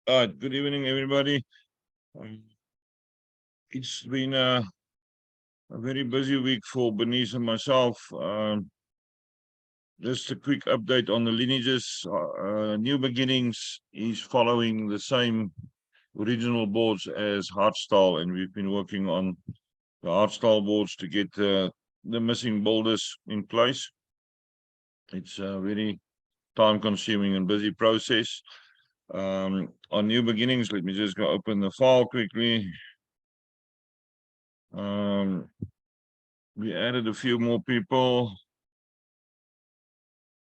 Good evening, everybody. It's been a very busy week for Bernice and myself. Just a quick update on the lineages. New Beginnings is following the same original boards as Hardstyle, and we've been working on the Hardstyle boards to get the missing boulders in place. It's a very time-consuming and busy process. On New Beginnings, let me just go open the file quickly. We added a few more people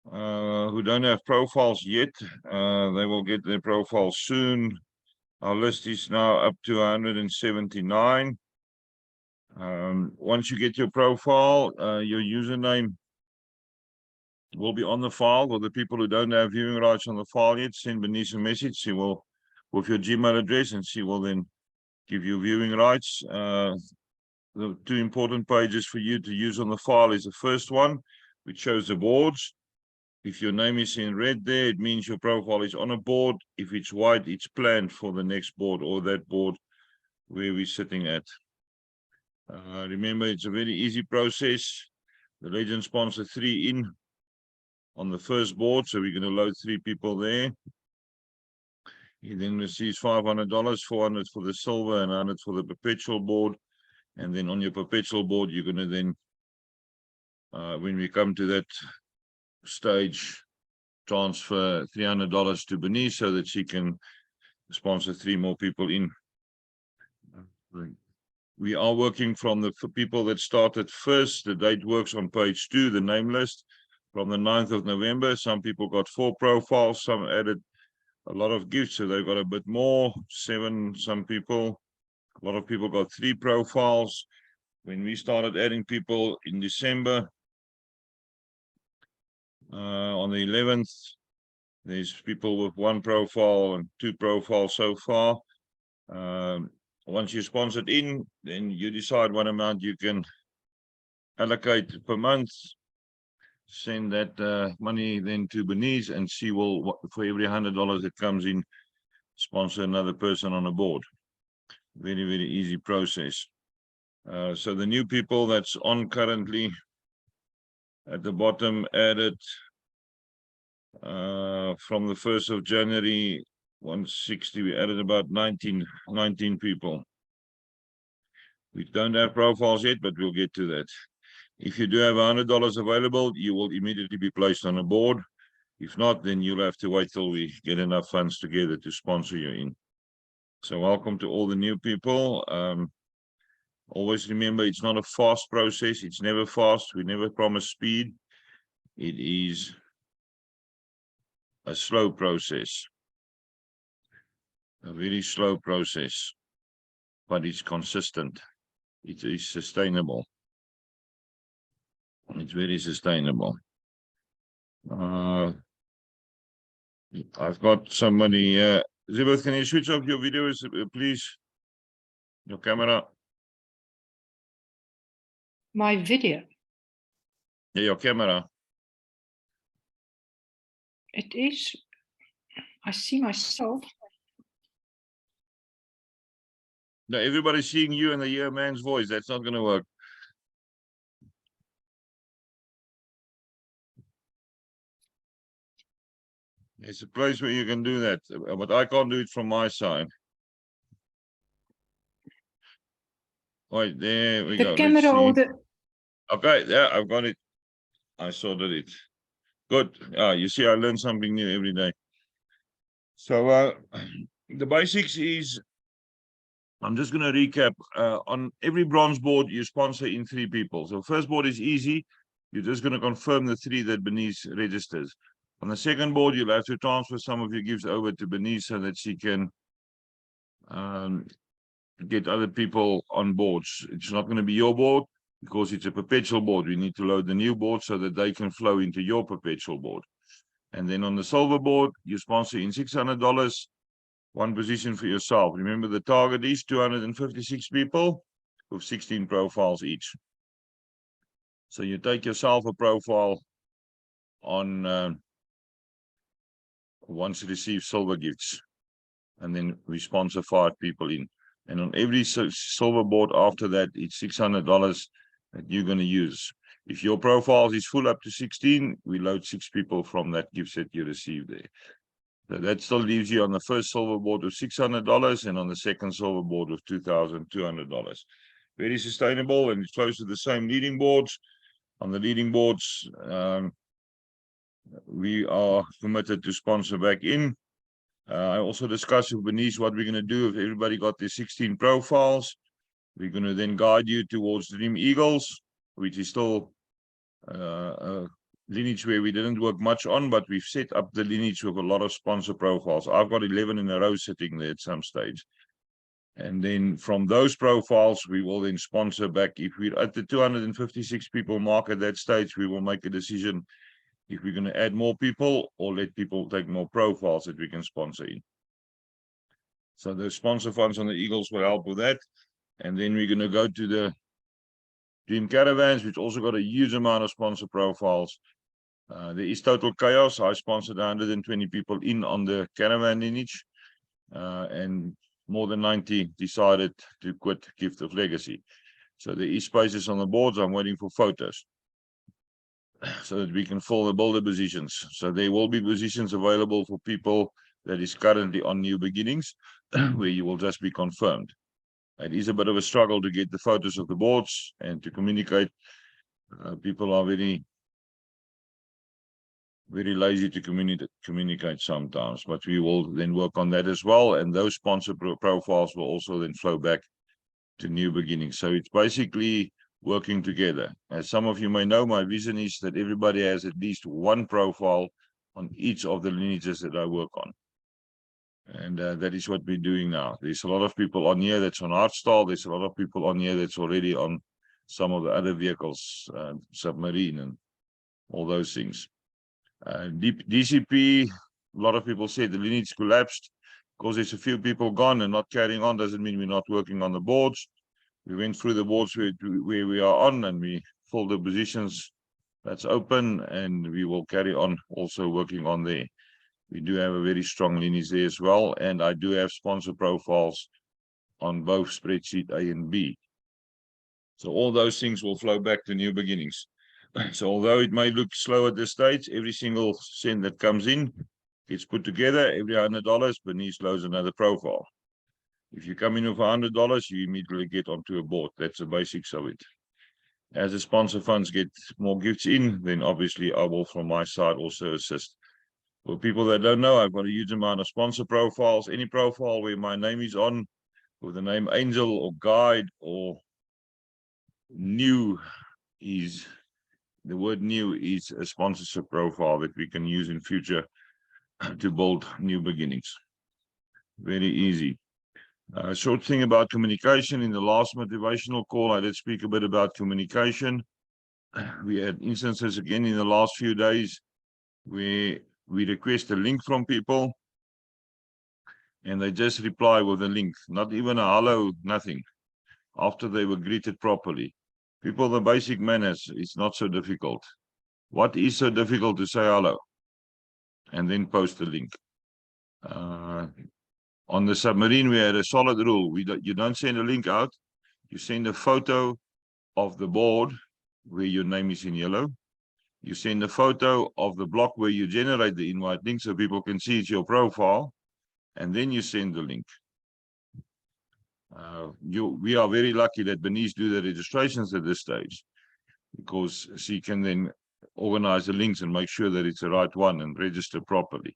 who don't have profiles yet. They will get their profiles soon. Our list is now up to 179. Once you get your profile, your username will be on the file. For the people who don't have viewing rights on the file yet, send Bernice a message. She will, with your Gmail address, and she will then give you viewing rights. The two important pages for you to use on the file is the first one, which shows the boards. If your name is in red there, it means your profile is on a board. If it's white, it's planned for the next board or that board where we're sitting at. Remember, it's a very easy process. The legend sponsor 3 in on the first board, so we're going to load 3 people there. He then receives $500, 400 for the silver and 100 for the perpetual board. And then on your perpetual board, you're going to then, when we come to that stage, transfer $300 to Bernice so that she can sponsor 3 more people in. We are working from the people that started first. The date works on page 2, the name list, from the 9th of November. Some people got 4 profiles, some added a lot of gifts, so they've got a bit more, 7, some people. A lot of people got 3 profiles. When we started adding people in December, on the 11th, there's people with 1 profile and 2 profiles so far. Once you're sponsored in, then you decide what amount you can allocate per month. Send that money then to Bernice, and she will, for every $100 that comes in, sponsor another person on a board. Very, very easy process. So the new people that's on currently at the bottom added from the 1st of January 160, we added about 19 people. We don't have profiles yet, but we'll get to that. If you do have $100 available, you will immediately be placed on a board. If not, then you'll have to wait till we get enough funds together to sponsor you in. So welcome to all the new people. Always remember, it's not a fast process. It's never fast. We never promise speed. It is a slow process, a very slow process, but it's consistent. It is sustainable. It's very sustainable. I've got somebody. Zibeth, can you switch off your videos, please? Your camera. My video. Yeah, your camera. It is. I see myself. No, everybody's seeing you and they hear a man's voice. That's not going to work. There's a place where you can do that, but I can't do it from my side. Right, there we go. The camera or the... Okay, yeah, I've got it. I sorted it. Good. You see, I learn something new every day. So the basics is, I'm just going to recap. On every bronze board, you sponsor in 3 people. So first board is easy. You're just going to confirm the 3 that Bernice registers. On the second board, you'll have to transfer some of your gifts over to Bernice so that she can get other people on boards. It's not going to be your board because it's a perpetual board. We need to load the new board so that they can flow into your perpetual board. And then on the silver board, you sponsor in $600, 1 position for yourself. Remember, the target is 256 people with 16 profiles each. So you take yourself a profile on once you receive silver gifts. and then we sponsor 5 people in. And on every silver board after that, it's $600 that you're going to use. If your profile is full up to 16, we load 6 people from that gift set you received there. So that still leaves you on the first silver board with $600 and on the second silver board with $2,200. Very sustainable, and it's close to the same leading boards. On the leading boards, we are committed to sponsor back in. I also discussed with Bernice what we're going to do if everybody got their 16 profiles. We're going to then guide you towards Dream Eagles, which is still a lineage where we didn't work much on, but we've set up the lineage with a lot of sponsor profiles. I've got 11 in a row sitting there at some stage. And then from those profiles, we will then sponsor back. If we're at the 256 people mark at that stage, we will make a decision if we're going to add more people or let people take more profiles that we can sponsor in. So the sponsor funds on the Eagles will help with that. And then we're going to go to the Dream Caravans, which also got a huge amount of sponsor profiles. There is total chaos. I sponsored 120 people in on the caravan lineage, and more than 90 decided to quit Gift of Legacy. So there is spaces on the boards. I'm waiting for photos so that we can fill the builder positions. So there will be positions available for people that is currently on New Beginnings, where you will just be confirmed. It is a bit of a struggle to get the photos of the boards and to communicate. People are very lazy to communicate sometimes, but we will then work on that as well. And those sponsor profiles will also then flow back to New Beginnings. So it's basically working together. As some of you may know, my vision is that everybody has at least one profile on each of the lineages that I work on. And that is what we're doing now. There's a lot of people on here that's on Artstyle. There's a lot of people on here that's already on some of the other vehicles, Submarine and all those things. DCP, a lot of people say the lineage collapsed because there's a few people gone and not carrying on. Doesn't mean we're not working on the boards. We went through the boards where we are on, and we filled the positions that's open, and we will carry on also working on there. We do have a very strong lineage there as well, and I do have sponsor profiles on both spreadsheet A and B. So all those things will flow back to New Beginnings. So although it may look slow at this stage, every single cent that comes in gets put together. Every $100, Bernice loads another profile. If you come in with $100, you immediately get onto a board. That's the basics of it. As the sponsor funds get more gifts in, then obviously I will from my side also assist. For people that don't know, I've got a huge amount of sponsor profiles. Any profile where my name is on with the name Angel or Guide or New is... The word new is a sponsorship profile that we can use in future to build New Beginnings. Very easy. A short thing about communication. In the last motivational call, I did speak a bit about communication. We had instances again in the last few days where we request a link from people and they just reply with a link, not even a hello, nothing, after they were greeted properly. People, the basic manners, it's not so difficult. What is so difficult to say hello and then post the link? On the Submarine, we had a solid rule. You don't send a link out. You send a photo of the board where your name is in yellow. You send a photo of the block where you generate the invite link so people can see it's your profile. And then you send the link. We are very lucky that Bernice do the registrations at this stage, because she can then organize the links and make sure that it's the right one and register properly.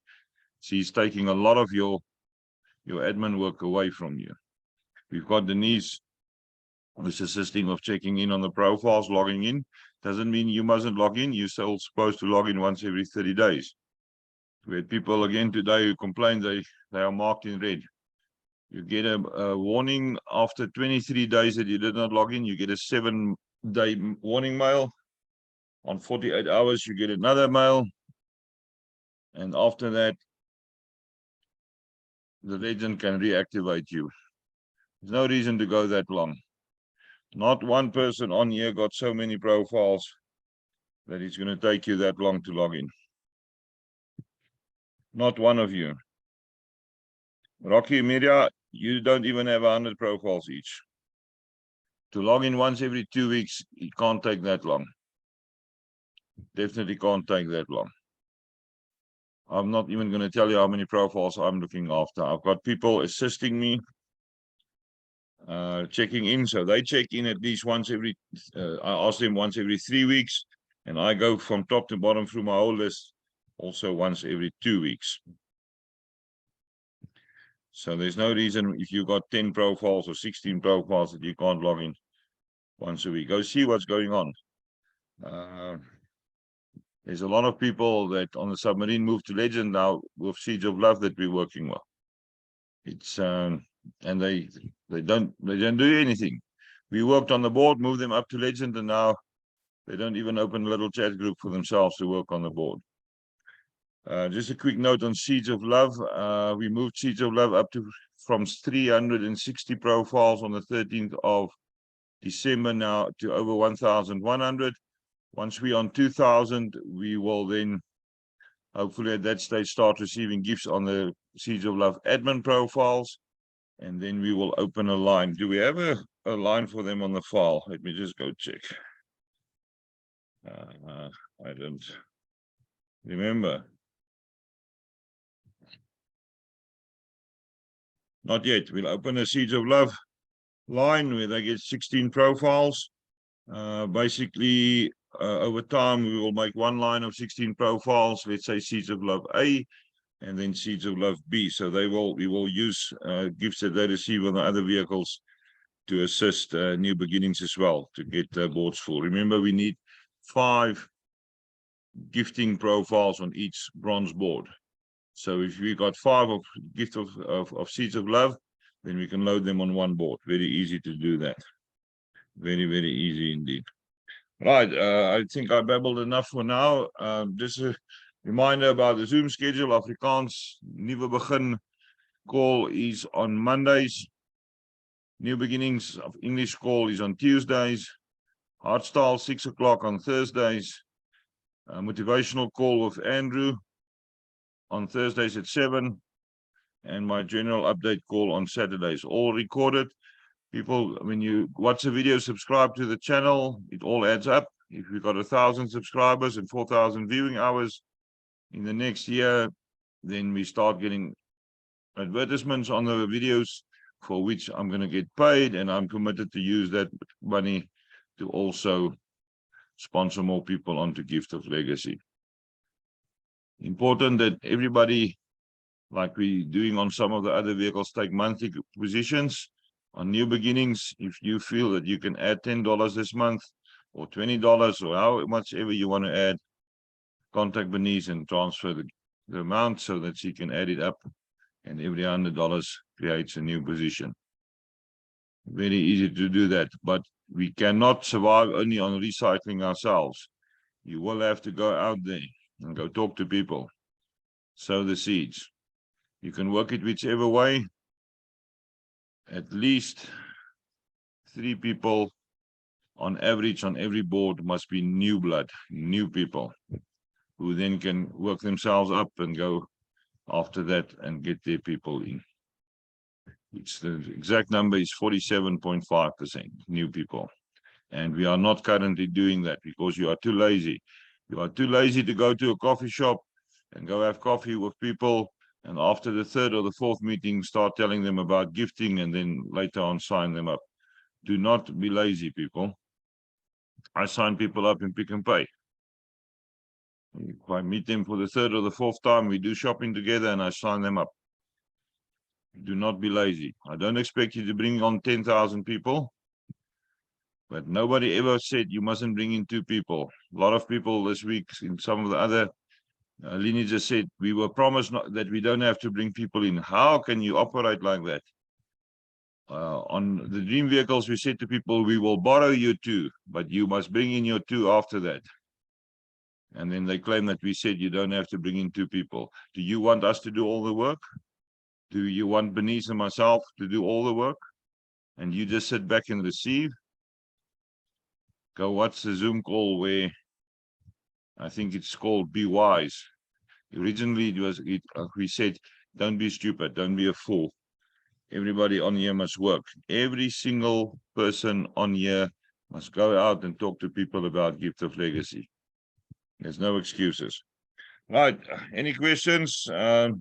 She's taking a lot of your admin work away from you. We've got Denise who's assisting with checking in on the profiles, logging in. Doesn't mean you mustn't log in. You're still supposed to log in once every 30 days. We had people again today who complained they are marked in red. You get a warning after 23 days that you did not log in. You get a 7-day warning mail. On 48 hours, you get another mail. And after that, the legend can reactivate you. There's no reason to go that long. Not one person on here got so many profiles that it's going to take you that long to log in. Not one of you. Rocky Media, you don't even have 100 profiles each. To log in once every 2 weeks, it can't take that long. Definitely can't take that long. I'm not even going to tell you how many profiles I'm looking after. I've got people assisting me, checking in. So they check in at least once every, I ask them once every 3 weeks, and I go from top to bottom through my whole list also once every 2 weeks. So there's no reason if you've got 10 profiles or 16 profiles that you can't log in once a week. Go see what's going on. There's a lot of people that on the submarine move to Legend now with Siege of Love that we're working with. It's and they don't do anything. We worked on the board, moved them up to Legend, and now they don't even open a little chat group for themselves to work on the board. Just a quick note on Siege of Love. We moved Siege of Love up to from 360 profiles on the 13th of December now to over 1,100. Once we're on 2,000, we will then hopefully at that stage start receiving gifts on the Siege of Love admin profiles, and then we will open a line. Do we have a line for them on the file? Let me just go check. I don't remember. Not yet. We'll open a Siege of Love line where they get 16 profiles. Basically, over time, we will make one line of 16 profiles. Let's say Siege of Love A, and then Siege of Love B. So we will use gifts that they receive on the other vehicles to assist New Beginnings as well to get boards full. Remember, we need 5 gifting profiles on each bronze board. So if we got 5 of gift of Seeds of Love, then we can load them on one board. Very easy to do that. Very, very easy indeed. Right, I think I babbled enough for now. Just a reminder about the Zoom schedule. Afrikaans Nuwe Begin call is on Mondays. New Beginnings of English call is on Tuesdays. Hardstyle 6 o'clock on Thursdays. Motivational call with Andrew on Thursdays at 7. And my general update call on Saturdays. All recorded. People, when you watch the video, subscribe to the channel. It all adds up. If we've got 1,000 subscribers and 4,000 viewing hours in the next year, then we start getting advertisements on the videos for which I'm going to get paid, and I'm committed to use that money to also sponsor more people onto Gift of Legacy. Important that everybody, like we're doing on some of the other vehicles, take monthly positions. On New Beginnings, if you feel that you can add $10 this month or $20 or how much ever you want to add, contact Bernice and transfer the amount so that she can add it up, and every $100 creates a new position. Very easy to do that, but we cannot survive only on recycling ourselves. You will have to go out there and go talk to people, sow the seeds. You can work it whichever way. At least 3 people on average on every board must be new blood, new people who then can work themselves up and go after that and get their people in. It's the exact number is 47.5% new people. And we are not currently doing that because you are too lazy. You are too lazy to go to a coffee shop and go have coffee with people, and after the 3rd or the 4th meeting start telling them about gifting and then later on sign them up. Do not be lazy, people. I sign people up in Pick n Pay. If I meet them for the 3rd or the 4th time, we do shopping together and I sign them up. Do not be lazy. I don't expect you to bring on 10,000 people, but nobody ever said you mustn't bring in 2 people. A lot of people this week in some of the other lineages said we were promised that we don't have to bring people in. How can you operate like that? On the dream vehicles, we said to people, we will borrow you 2, but you must bring in your 2 after that. And then they claim that we said you don't have to bring in 2 people. Do you want us to do all the work? Do you want Bernice and myself to do all the work? And you just sit back and receive? Go watch the Zoom call where I think it's called Be Wise. Originally, we said Don't be stupid. Don't be a fool. Everybody on here must work. Every single person on here must go out and talk to people about Gift of Legacy. There's no excuses. Right. Any questions? There's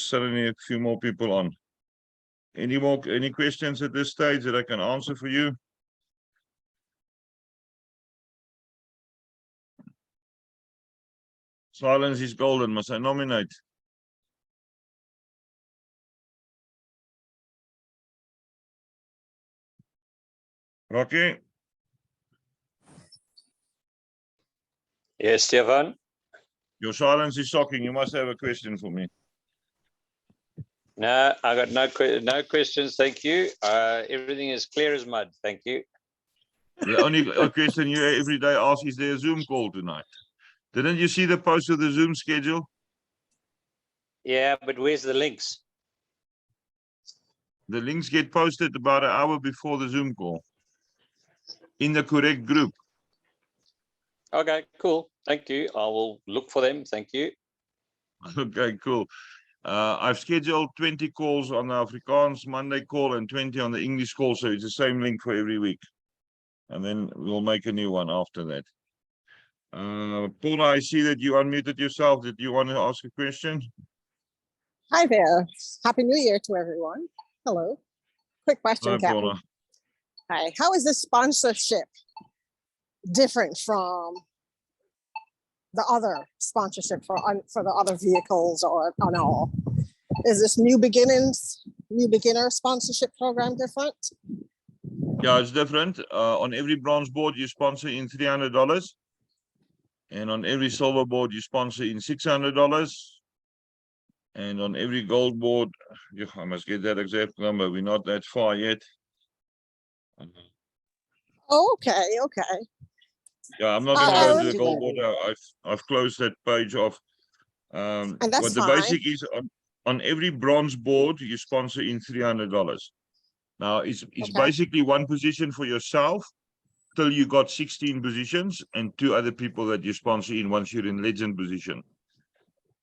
suddenly a few more people on. Any questions at this stage that I can answer for you? Silence is golden. Must I nominate? Rocky? Yes, Stefan. Your silence is shocking. You must have a question for me. No, I got no questions. Thank you. Everything is clear as mud. Thank you. The only question you every day ask, is there a Zoom call tonight? Didn't you see the post of the Zoom schedule? Yeah, but where's the links? The links get posted about an hour before the Zoom call. In the correct group. Okay, cool. Thank you. I will look for them. Thank you. Okay, cool. I've scheduled 20 calls on the Afrikaans Monday call and 20 on the English call, so it's the same link for every week. And then we'll make a new one after that. Paula, I see that you unmuted yourself. Did you want to ask a question? Hi there. Happy New Year to everyone. Hello. Quick question, Hi, Captain. Paula. Hi. How is this sponsorship different from the other sponsorship for the other vehicles or on all? Is this new beginner sponsorship program different? Yeah, it's different. On every bronze board, you sponsor in $300. And on every silver board, you sponsor in $600. And on every gold board, I must get that exact number. We're not that far yet. Oh, okay. Yeah, I'm not going to Oh, go to the gold board. I've closed that page off. And that's What the fine. basic is on every bronze board, you sponsor in $300. Now it's Okay. basically one position for yourself till you got 16 positions and 2 other people that you sponsor in once you're in legend position.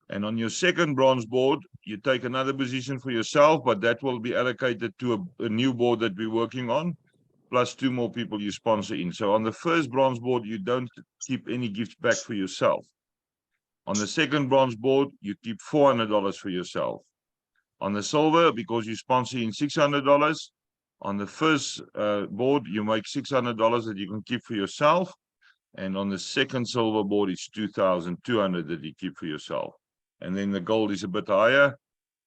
And on your second bronze board, you take another position for yourself, but that will be allocated to a new board that we're working on, plus 2 more people you sponsor in. So on the first bronze board, you don't keep any gifts back for yourself. On the second bronze board, you keep $400 for yourself. On the silver, because you sponsor in $600, on the first board, you make $600 that you can keep for yourself. And on the second silver board, it's $2,200 that you keep for yourself. And then the gold is a bit higher,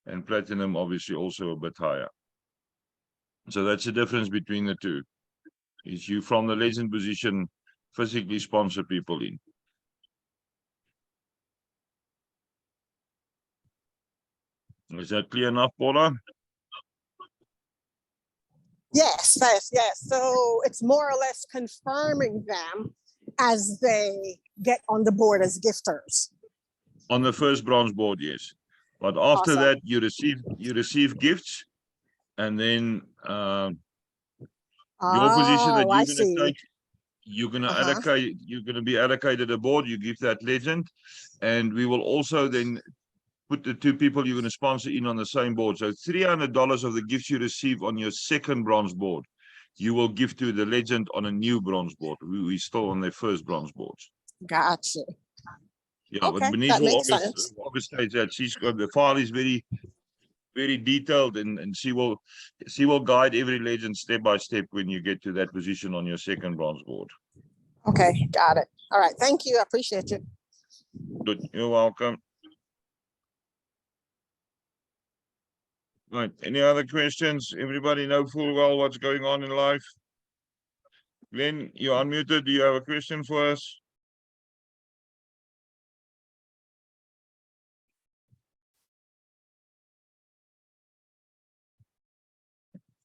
and platinum obviously also a bit higher. So that's the difference between the two. Is you from the legend position physically sponsor people in. Is that clear enough, Paula? Yes. So it's more or less confirming them as they get on the board as gifters. On the first bronze board, yes. But after Awesome. that, you receive gifts, and then your position that Oh, I you're going see. to take, you're going to be allocated a board. You give that legend, and we will also then put the 2 people you're going to sponsor in on the same board. So $300 of the gifts you receive on your second bronze board, you will give to the legend on a new bronze board. We still on their first bronze boards. Gotcha. Yeah, Okay, but Bernice that will makes sense. obviously that she's got the file is very, very detailed, and she will guide every legend step by step when you get to that position on your second bronze board. Okay, got it. All right, thank you. I appreciate you. Good, you're welcome. Right, any other questions? Everybody know full well what's going on in life. Glenn, you're unmuted. Do you have a question for us?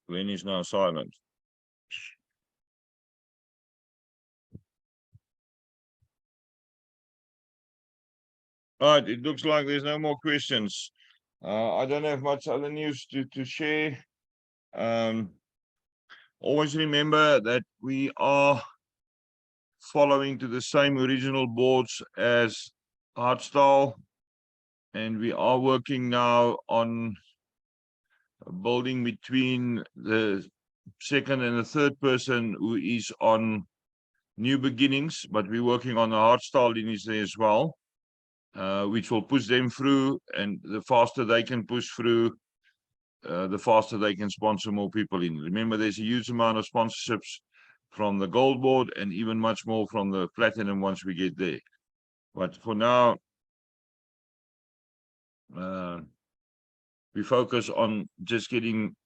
Glenn is now silent. All right, it looks like there's no more questions. I don't have much other news to share. Always remember that we are following to the same original boards as Hardstyle and we are working now on building between the second and the third person who is on new beginnings, but we're working on the hardstyle lineage there as well, which will push them through, and the faster they can push through, the faster they can sponsor more people in. Remember, there's a huge amount of sponsorships from the gold board and even much more from the platinum once we get there. But for now, we focus on just getting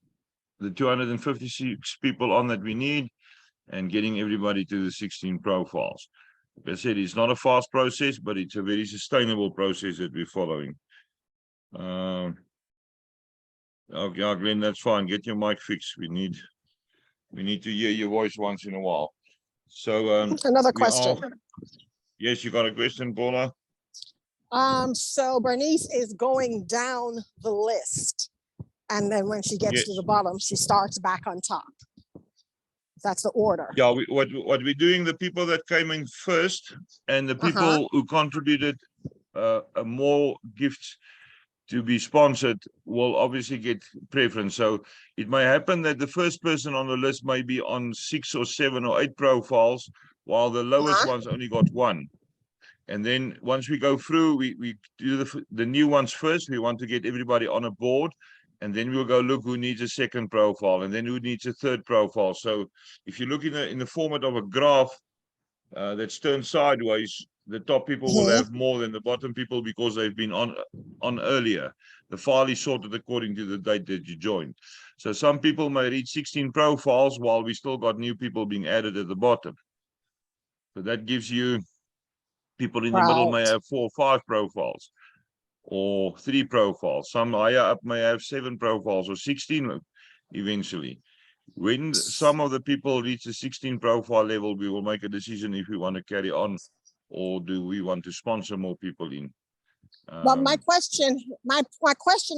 the 256 people on that we need and getting everybody to the 16 profiles. Like I said, it's not a fast process, but it's a very sustainable process that we're following. Okay, Glenn, that's fine. Get your mic fixed. We need to hear your voice once in a while. So Another we are- question. Yes, you got a question, Paula? So Bernice is going down the list. And then when she gets to Yes. the bottom, she starts back on top. That's the order. Yeah, what we're doing, the people that came in first and the people who contributed more gifts to be sponsored will obviously get preference. So it may happen that the first person on the list may be on 6 or 7 or 8 profiles, while the lowest ones only got 1. And then once we go through, we do the new ones first. We want to get everybody on a board, and then we'll go look who needs a second profile, and then who needs a third profile. So if you look in the format of a graph that's turned sideways, the top people will have more than the bottom people because they've been on earlier. The file is sorted according to the date that you joined. So some people may reach 16 profiles while we still got new people being added at the bottom. So that gives you people in the middle may Right. have 4 or 5 profiles or 3 profiles. Some higher up may have 7 profiles or 16 eventually. When some of the people reach the 16 profile level, we will make a decision if we want to carry on or do we want to sponsor more people in. But my question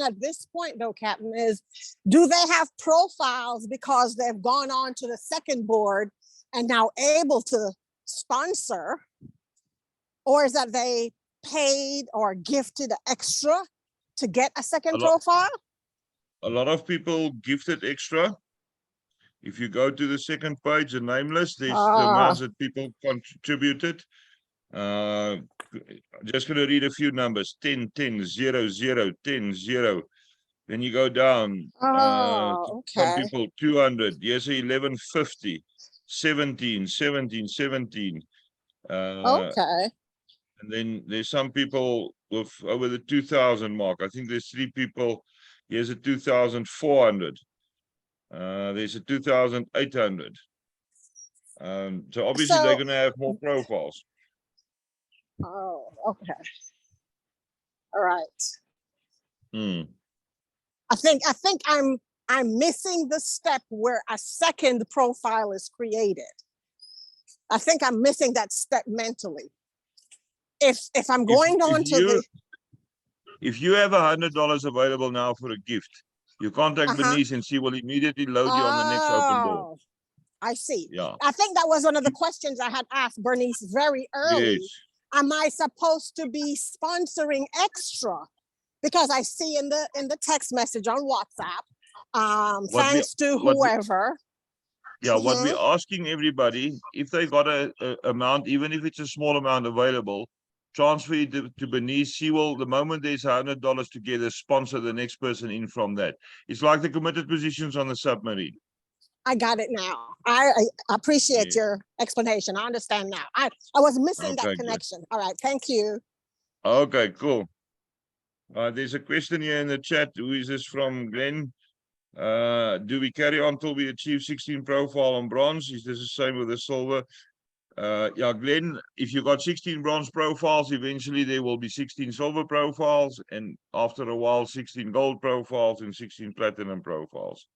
at this point though, Captain, is do they have profiles because they've gone on to the second board and now able to sponsor? Or is that they paid or gifted extra to get a second profile? A lot of people gifted extra. If you go to the second page, the name list, there's the amounts that people contributed. Just going to read a few numbers: 10, 10, 0, 0, 10, 0. Then you go down. Some Okay. people 200. Yes, 1150, 17, 17, 17. Okay. And then there's some people with over the 2000 mark. I think there's 3 people. Here's a 2400. There's a 2800. So obviously they're going to have more profiles. Oh, okay. All right. I think I'm missing the step where a second profile is created. I think I'm missing that step mentally. If I'm going on to the, if you have $100 available now for a gift, you contact Bernice and she will immediately load you on the next open board. I see. Yeah. I think that was one of the questions I had asked Bernice very early. Yes. Am I supposed to be sponsoring extra? Because I see in the text message on WhatsApp, thanks to whoever. What we're asking everybody, if they got a amount, even if it's a small amount available, transfer it to Bernice. She will, the moment there's $100 together, sponsor the next person in from that. It's like the committed positions on the submarine. I got it now. I appreciate your explanation. I understand now. I was missing that connection. Good. All right, thank you. Okay, cool. There's a question here in the chat. Who is this from? Glenn? Do we carry on till we achieve 16 profile on bronze? Is this the same with the silver? Yeah, Glenn, if you got 16 bronze profiles, eventually there will be 16 silver profiles, and after a while 16 gold profiles and 16 platinum profiles.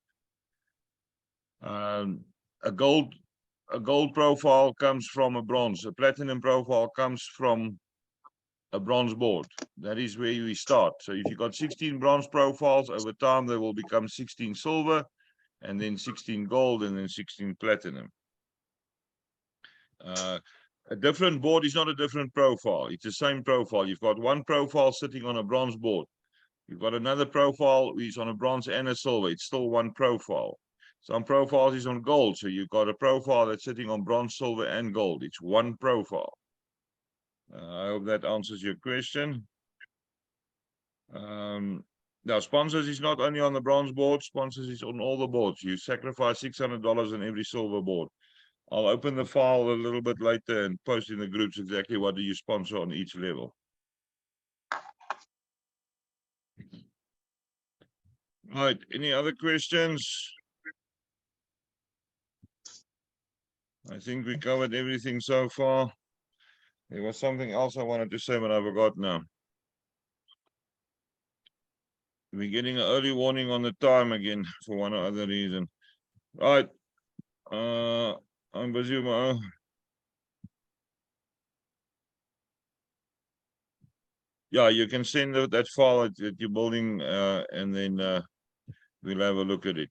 A gold profile comes from a bronze. A platinum profile comes from a bronze board. That is where we start. So if you got 16 bronze profiles, over time they will become 16 silver, and then 16 gold, and then 16 platinum. A different board is not a different profile. It's the same profile. You've got one profile sitting on a bronze board. You've got another profile which is on a bronze and a silver. It's still one profile. Some profiles is on gold. So you've got a profile that's sitting on bronze, silver, and gold. It's one profile. I hope that answers your question. Now, sponsors is not only on the bronze board, sponsors is on all the boards. You sacrifice $600 on every silver board. I'll open the file a little bit later and post in the groups exactly what do you sponsor on each level. Right, any other questions? I think we covered everything so far. There was something else I wanted to say, but I forgot now. We're getting an early warning on the time again for one or other reason. Right. I'm busy with my own. Yeah, you can send that file that you're building, and then we'll have a look at it.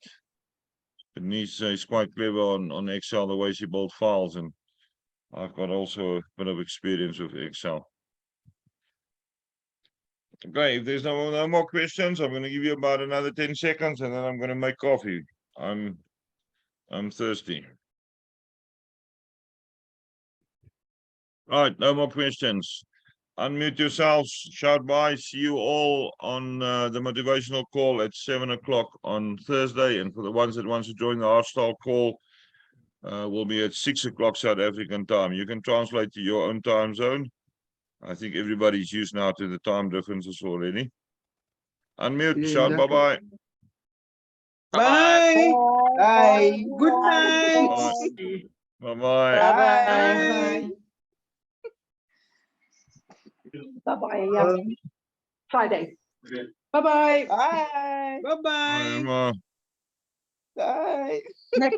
Denise is quite clever on Excel, the way she builds files, and I've got also a bit of experience with Excel. Okay, if there's no more questions, I'm going to give you about another 10 seconds, and then I'm going to make coffee. I'm thirsty. All right, no more questions. Unmute yourselves, shout bye. See you all on the motivational call at 7 o'clock on Thursday. And for the ones that want to join the art style call, will be at 6 o'clock South African time. You can translate to your own time zone. I think everybody's used now to the time differences already. Unmute, Yeah, shout exactly. bye-bye. Bye. Bye. Good night. Bye-bye. Bye. Bye-bye. Yeah. Friday. Bye-bye. Bye. Bye, Bye. Emma. Bye. Next